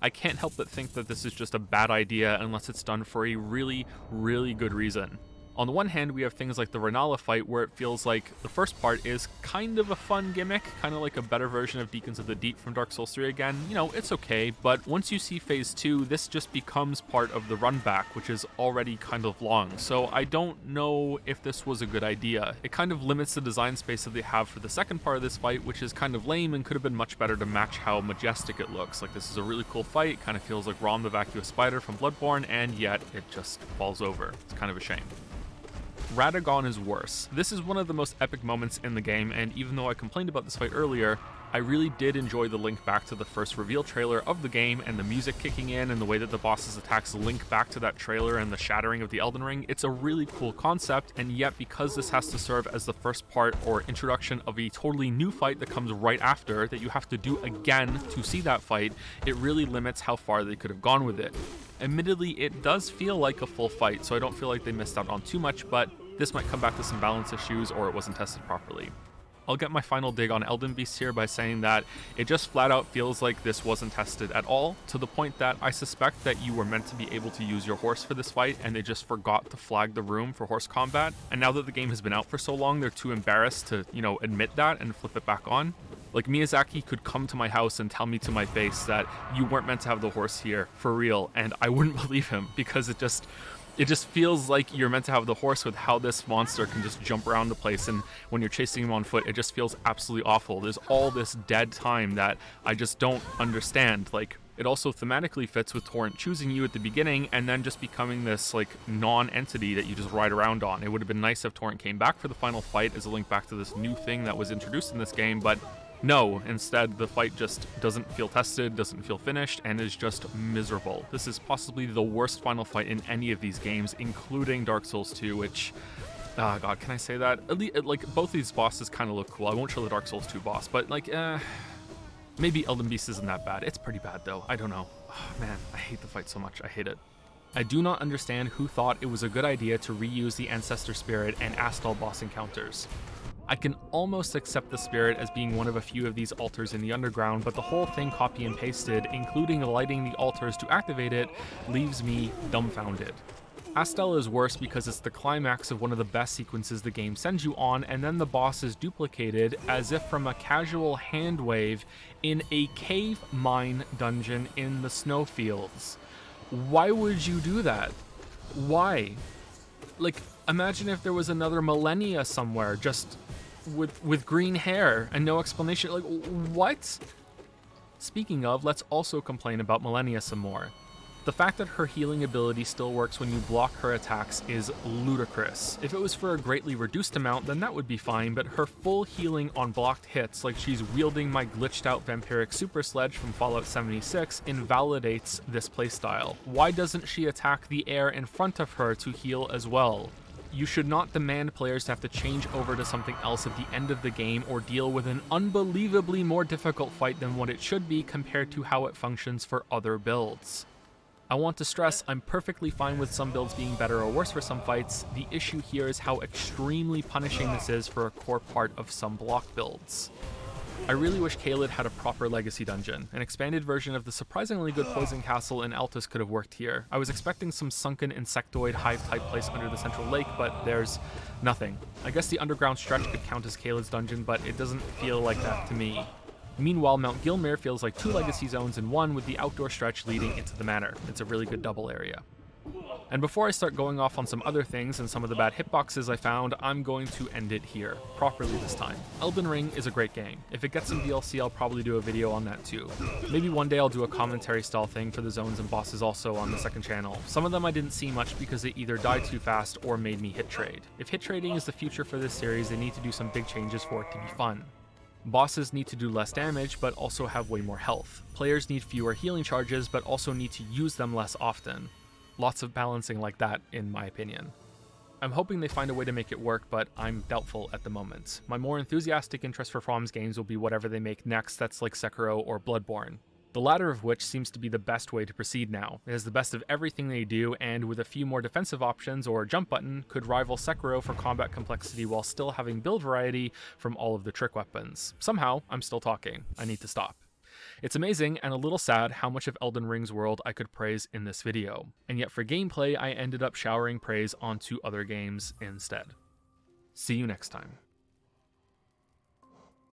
I can't help but think that this is just a bad idea unless it's done for a really, really good reason. On the one hand, we have things like the Renala fight where it feels like the first part is kind of a fun gimmick, kind of like a better version of Deacons of the Deep from Dark Souls 3 again. You know, it's okay, but once you see Phase 2, this just becomes part of the run back, which is already kind of long, so I don't know if this was a good idea. It kind of limits the design space that they have for the second part of this fight, which is kind of lame and could have been much better to match how majestic it looks. Like, this is a really cool fight, kind of feels like Rom the Vacuous Spider from Bloodborne, and yet it just falls over. It's kind of a shame. Radagon is worse. This is one of the most epic moments in the game, and even though I complained about this fight earlier, I really did enjoy the link back to the first reveal trailer of the game and the music kicking in and the way that the boss's attacks link back to that trailer and the shattering of the Elden Ring. It's a really cool concept, and yet because this has to serve as the first part or introduction of a totally new fight that comes right after that you have to do again to see that fight, it really limits how far they could have gone with it. Admittedly, it does feel like a full fight, so I don't feel like they missed out on too much, but this might come back to some balance issues or it wasn't tested properly. I'll get my final dig on Elden Beast here by saying that it just flat out feels like this wasn't tested at all, to the point that I suspect that you were meant to be able to use your horse for this fight and they just forgot to flag the room for horse combat, and now that the game has been out for so long, they're too embarrassed to, admit that and flip it back on. Like, Miyazaki could come to my house and tell me to my face that you weren't meant to have the horse here, for real, and I wouldn't believe him, because it just feels like you're meant to have the horse with how this monster can just jump around the place, and when you're chasing him on foot, it just feels absolutely awful. There's all this dead time that I just don't understand. Like, it also thematically fits with Torrent choosing you at the beginning and then just becoming this, like, non-entity that you just ride around on. It would have been nice if Torrent came back for the final fight as a link back to this new thing that was introduced in this game, but no, instead the fight just doesn't feel tested, doesn't feel finished, and is just miserable. This is possibly the worst final fight in any of these games, including Dark Souls 2, which, oh god, can I say that? At least, like, both these bosses kind of look cool. I won't show the Dark Souls 2 boss, but, like, maybe Elden Beast isn't that bad. It's pretty bad, though. I don't know. Oh, man, I hate the fight so much. I hate it. I do not understand who thought it was a good idea to reuse the Ancestor Spirit and Astal boss encounters. I can almost accept the Spirit as being one of a few of these altars in the underground, but the whole thing copy and pasted, including lighting the altars to activate it, leaves me dumbfounded. Astal is worse because it's the climax of one of the best sequences the game sends you on, and then the boss is duplicated as if from a casual hand wave in a cave mine dungeon in the snowfields. Why would you do that? Why? Like, imagine if there was another Millennia somewhere, just with green hair and no explanation. Like, what? Speaking of, let's also complain about Millennia some more. The fact that her healing ability still works when you block her attacks is ludicrous. If it was for a greatly reduced amount, then that would be fine, but her full healing on blocked hits, like she's wielding my glitched out vampiric super sledge from Fallout 76, invalidates this playstyle. Why doesn't she attack the air in front of her to heal as well? You should not demand players to have to change over to something else at the end of the game or deal with an unbelievably more difficult fight than what it should be compared to how it functions for other builds. I want to stress, I'm perfectly fine with some builds being better or worse for some fights. The issue here is how extremely punishing this is for a core part of some block builds. I really wish Caelid had a proper legacy dungeon. An expanded version of the surprisingly good Poison Castle in Altus could have worked here. I was expecting some sunken insectoid hive-type place under the central lake, but there's nothing. I guess the underground stretch could count as Caelid's dungeon, but it doesn't feel like that to me. Meanwhile, Mount Gilmere feels like two legacy zones in one, with the outdoor stretch leading into the manor. It's a really good double area. And before I start going off on some other things and some of the bad hitboxes I found, I'm going to end it here, properly this time. Elden Ring is a great game. If it gets some DLC, I'll probably do a video on that too. Maybe one day I'll do a commentary style thing for the zones and bosses also on the second channel. Some of them I didn't see much because they either died too fast or made me hit trade. If hit trading is the future for this series, they need to do some big changes for it to be fun. Bosses need to do less damage, but also have way more health. Players need fewer healing charges, but also need to use them less often. Lots of balancing like that, in my opinion. I'm hoping they find a way to make it work, but I'm doubtful at the moment. My more enthusiastic interest for From's games will be whatever they make next that's like Sekiro or Bloodborne. The latter of which seems to be the best way to proceed now. It has the best of everything they do, and with a few more defensive options or a jump button, could rival Sekiro for combat complexity while still having build variety from all of the trick weapons. Somehow, I'm still talking. I need to stop. It's amazing and a little sad how much of Elden Ring's world I could praise in this video, and yet for gameplay I ended up showering praise onto other games instead. See you next time.